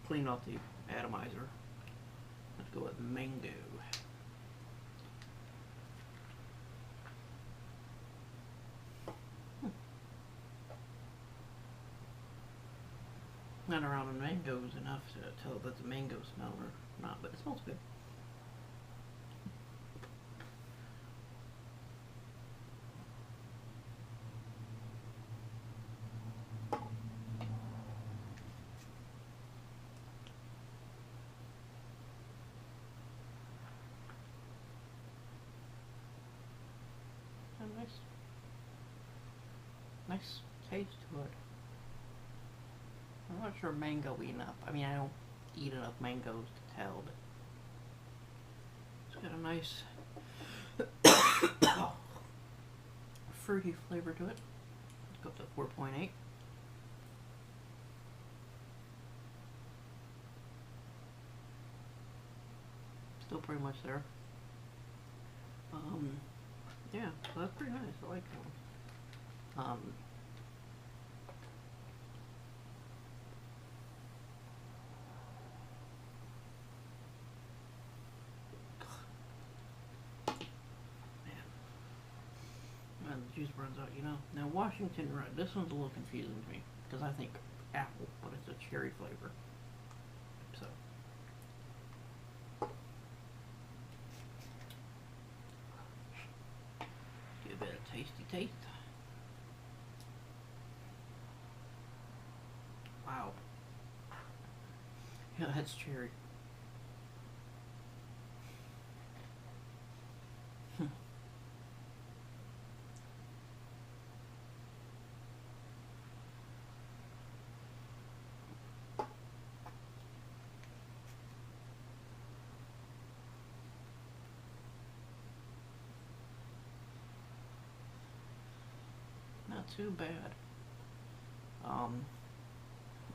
clean off the atomizer. Let's go with mango. Not around the mangoes enough to tell if it's a mango smell or not, but it smells good. Nice taste to it. I'm not sure mango enough. I mean, I don't eat enough mangoes to tell, but it's got a nice fruity flavor to it. Let's go up to 4.8. Still pretty much there. Yeah, so that's pretty nice. I like that one. Man, the juice runs out, you know. Now Washington Red, this one's a little confusing to me because I think apple, but it's a cherry flavor. So get a bit of tasty taste. Wow. Yeah, that's cherry. Not too bad.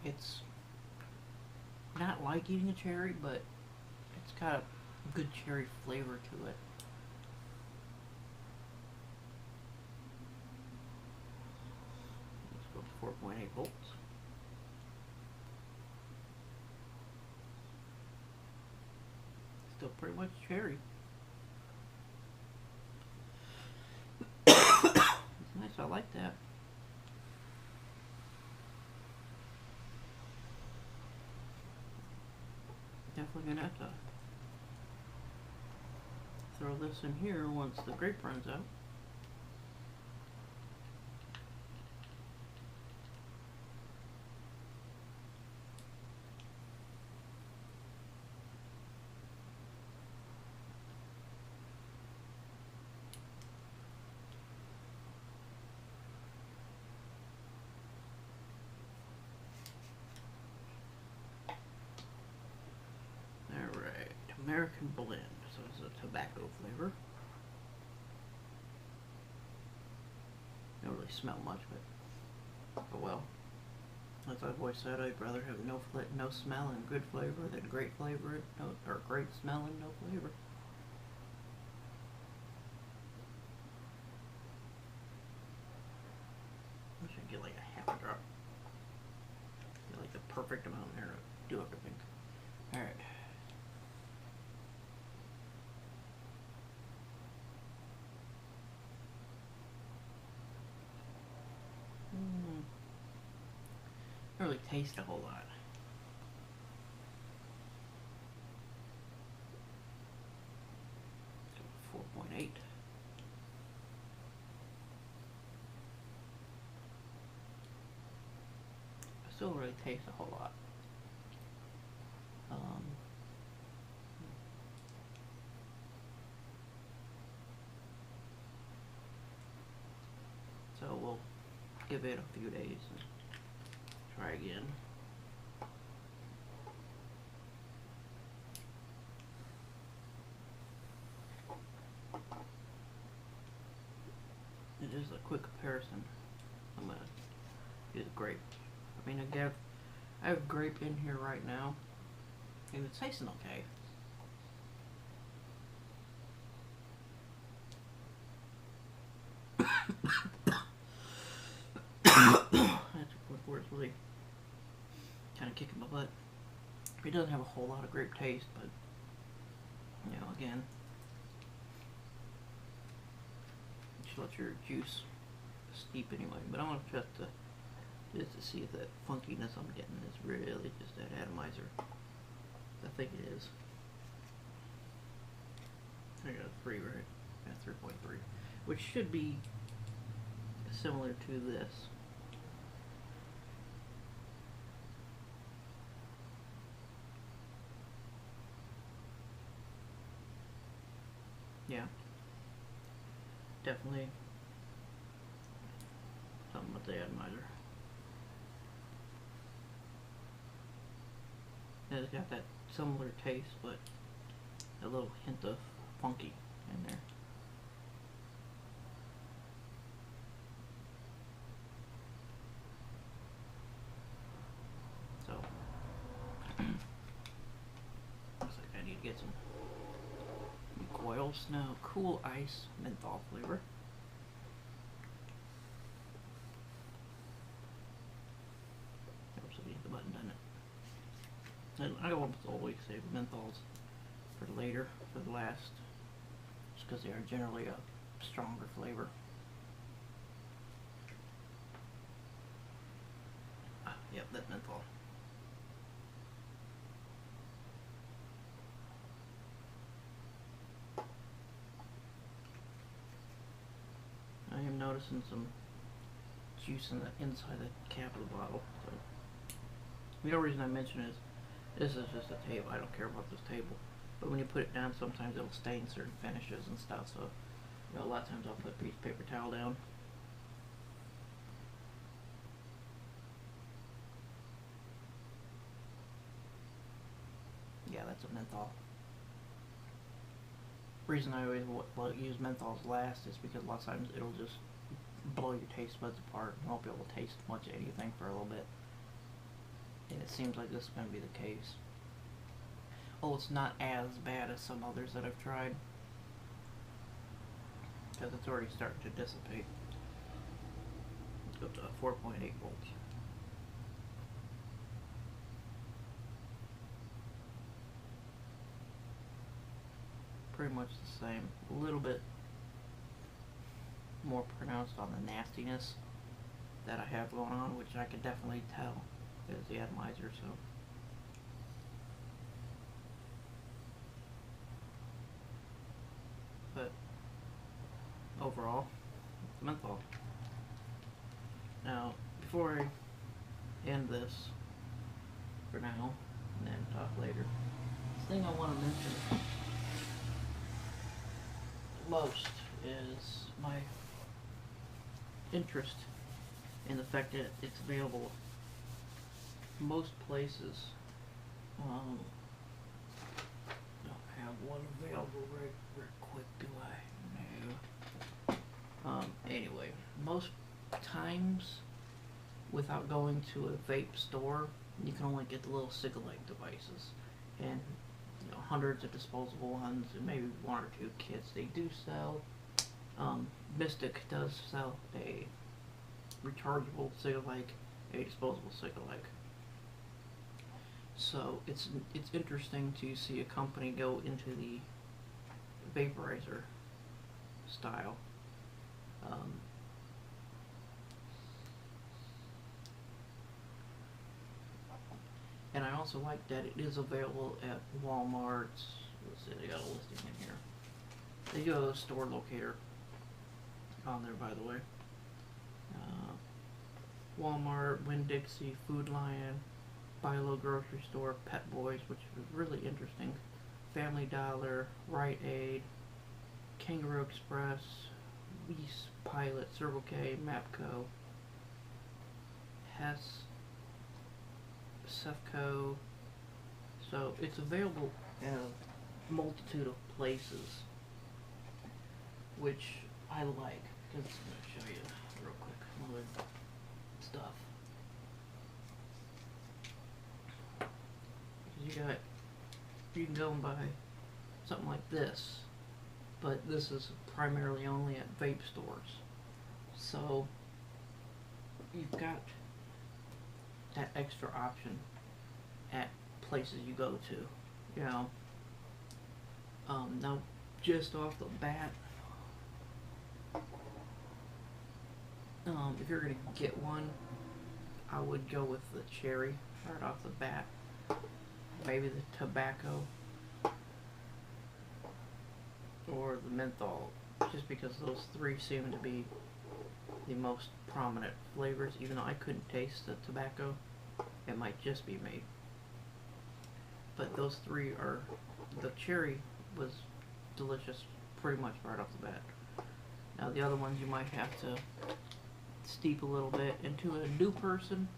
It's not like eating a cherry, but it's got a good cherry flavor to it. Let's go to 4.8 volts. Still pretty much cherry. It's nice, I like that. Definitely gonna have to throw this in here once the grape runs out. American blend, so it's a tobacco flavor. Don't really smell much, but oh well. As I've always said, I'd rather have no smell and good flavor than great flavor or great smell and no flavor. I should get like a half a drop. Get like the perfect amount there to do everything. All right. Don't really taste a whole lot. So 4.8. I still don't really taste a whole lot. So we'll give it a few days and try again. It is a quick comparison. I'm gonna use grape. I mean, I have grape in here right now, and it's tasting okay. That's where it's really kind of kicking my butt. It doesn't have a whole lot of grape taste, but you know, again, just let your juice steep anyway. But I want to test just to see if that funkiness I'm getting is really just that atomizer. I think it is. I got a 3, right? Yeah, 3.3, which should be similar to this. Yeah, definitely something with the atomizer. And it's got that similar taste, but a little hint of funky in there. So, looks like I need to get some Coil Snow Cool Ice Menthol flavor. Helps if you hit the button, doesn't it? And I almost always save menthols for later, for the last, just because they are generally a stronger flavor. Ah, yep, that menthol. I am noticing some juice in the inside of the cap of the bottle. So the only reason I mention is this is just a table. I don't care about this table. But when you put it down, sometimes it'll stain certain finishes and stuff. So, you know, a lot of times I'll put a piece of paper towel down. Yeah, that's a menthol. The reason I always use menthols last is because a lot of times it'll just blow your taste buds apart. You won't be able to taste much of anything for a little bit. And it seems like this is going to be the case. Oh, it's not as bad as some others that I've tried, because it's already starting to dissipate. Let's go to 4.8 volts. Pretty much the same. A little bit more pronounced on the nastiness that I have going on, which I can definitely tell is the atomizer. So. But overall, it's menthol. Now, before I end this for now, and then talk later, the thing I want to mention most is my interest in the fact that it's available most places. Don't have one available right quick, do I? No. Anyway, most times without going to a vape store, you can only get the little cig-a-like devices, and you know, hundreds of disposable ones, and maybe 1 or 2 kits. They do sell. Mistic does sell a rechargeable cig-a-like, a disposable cig-a-like. So it's interesting to see a company go into the vaporizer style. And I also like that it is available at Walmart's. Let's see, they got a listing in here. They do have a store locator on there, by the way. Walmart, Winn-Dixie, Food Lion, Bilo Grocery Store, Pet Boys, which is really interesting, Family Dollar, Rite Aid, Kangaroo Express, Weiss, Pilot, Circle K, Mapco, Hess, Sefco. So it's available in a multitude of places, which I like. Because I'm going to show you real quick some other stuff. You can go and buy something like this, but this is primarily only at vape stores. So you've got that extra option at places you go to, you know. Now, just off the bat, if you're gonna get one, I would go with the cherry right off the bat. Maybe the tobacco or the menthol, just because those three seem to be the most prominent flavors. Even though I couldn't taste the tobacco, it might just be me. But those three are, the cherry was delicious pretty much right off the bat. Now the other ones you might have to steep a little bit. And to a new person,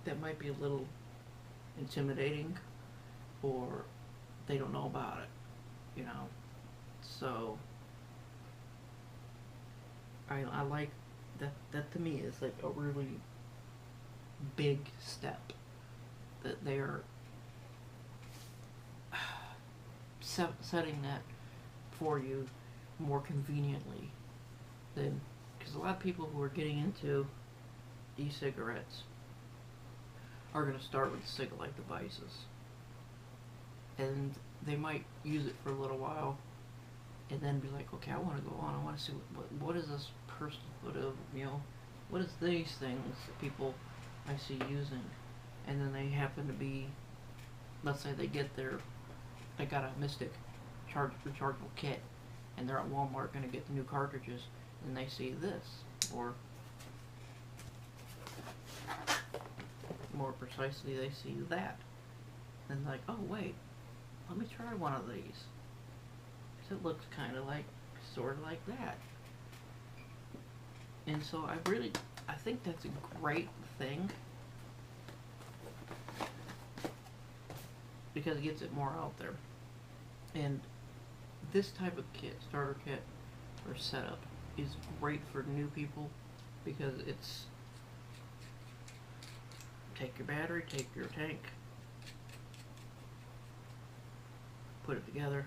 that might be a little intimidating, or they don't know about it, you know. So I like that. That to me is like a really big step that they're setting that for you more conveniently than, because a lot of people who are getting into e-cigarettes are going to start with cigarette devices, and they might use it for a little while and then be like, okay, I want to go on, I want to see what is this person, you know, what is these things that people I see using. And then they happen to be, let's say they got a Mistic rechargeable kit, and they're at Walmart going to get the new cartridges, and they see this, or more precisely, they see that, and like, oh wait, let me try one of these, because it looks kind of like, sort of like that. And so I think that's a great thing, because it gets it more out there. And this type of kit, starter kit or setup, is great for new people, because it's take your battery, take your tank, put it together,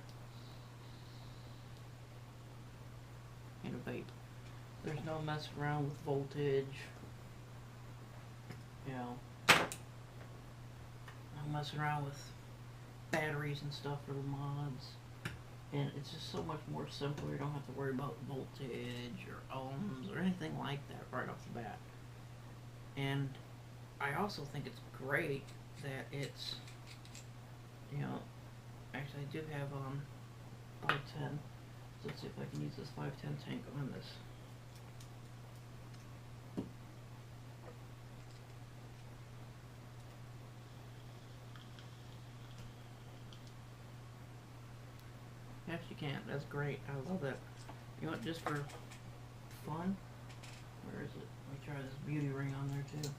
and a vape. There's no messing around with voltage, you know, no messing around with batteries and stuff for the mods. And it's just so much more simpler. You don't have to worry about voltage or ohms or anything like that right off the bat. And I also think it's great that it's, you know, actually I do have 510. So let's see if I can use this 510 tank on this. Yes, you can. That's great. I love that. You know what, just for fun, where is it? Let me try this beauty ring on there too.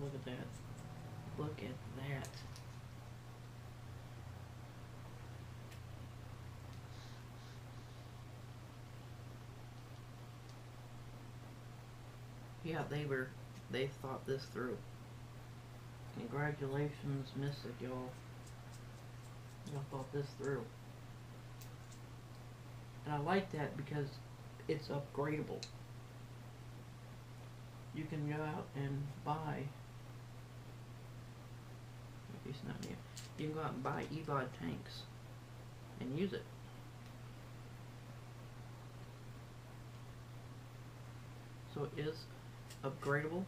Look at that. Look at that. Yeah, they thought this through. Congratulations, Mistic, y'all. Y'all thought this through. And I like that because it's upgradable. You can go out and buy, it's not here. You can go out and buy EVOD tanks and use it. So it is upgradable.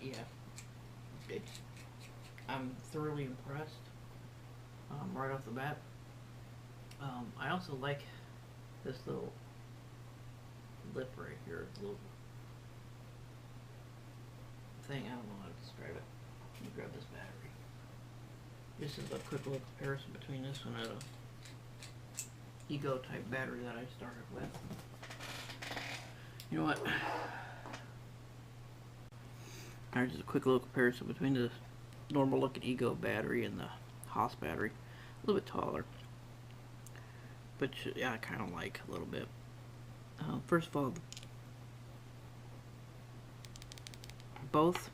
Yeah, I'm thoroughly impressed right off the bat. I also like this little lip right here, little thing. I don't know how to describe it. Let me grab this battery. This is a quick little comparison between this one and a Ego type battery that I started with. You know what? Alright, just a quick little comparison between the normal looking Ego battery and the Haus battery. A little bit taller, which yeah, I kind of like a little bit. First of all, both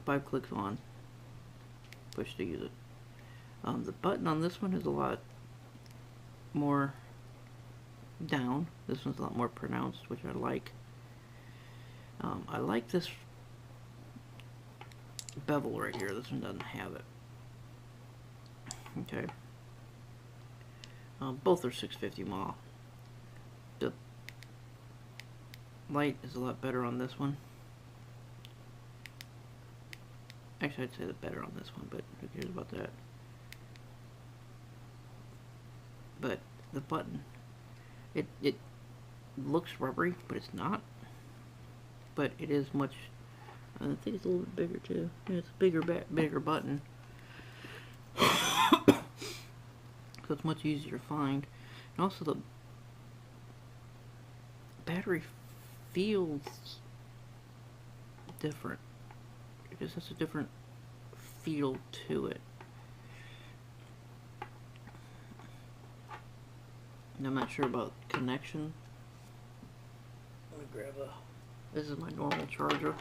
5 clicks on, push to use it. The button on this one is a lot more down. This one's a lot more pronounced, which I like. I like this bevel right here. This one doesn't have it. Okay. Both are 650 mAh. The light is a lot better on this one. Actually, I'd say the better on this one, but who cares about that? But the button, it looks rubbery, but it's not. But it is much. I think it's a little bit bigger too. Yeah, it's a bigger button, so it's much easier to find. And also the battery feels different. It just has a different feel to it. And I'm not sure about connection. Let me grab a. This is my normal charger.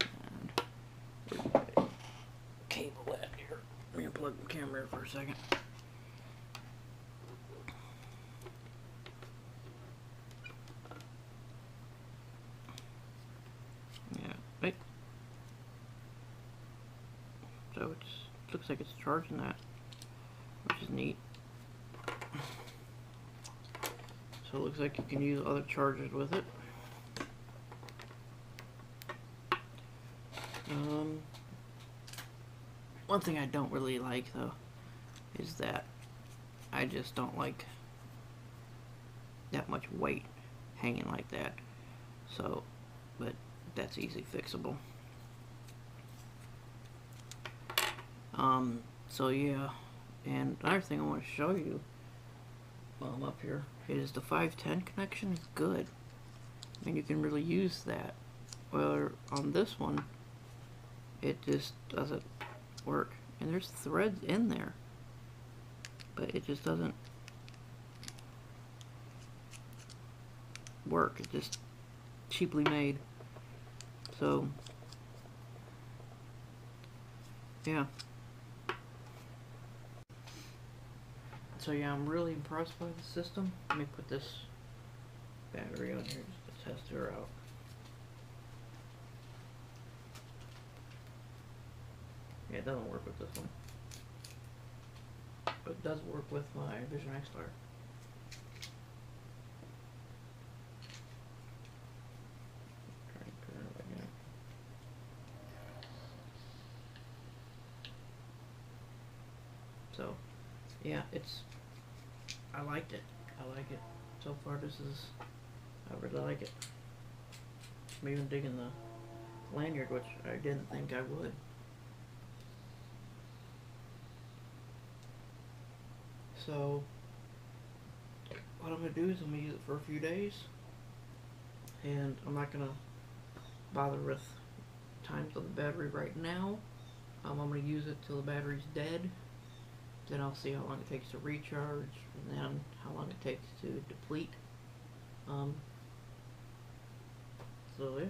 And where's my cable at here? Let me unplug the camera for a second. Yeah, right. So it looks like it's charging that, which is neat. So it looks like you can use other chargers with it. One thing I don't really like though is that I just don't like that much weight hanging like that. So, but that's easily fixable. So yeah, and another thing I want to show you while I'm up here is the 510 connection is good. I mean, you can really use that. Well, on this one, it just doesn't work. And there's threads in there, but it just doesn't work. It's just cheaply made. So, yeah. So yeah, I'm really impressed by the system. Let me put this battery on here just to test her out. Yeah, it doesn't work with this one, but it does work with my Vision X-Star. So, yeah, I liked it. I like it. So far, I really like it. I'm even digging the lanyard, which I didn't think I would. So, what I'm going to do is I'm going to use it for a few days, and I'm not going to bother with times on the battery right now. I'm going to use it till the battery's dead. Then I'll see how long it takes to recharge, and then how long it takes to deplete. So yeah.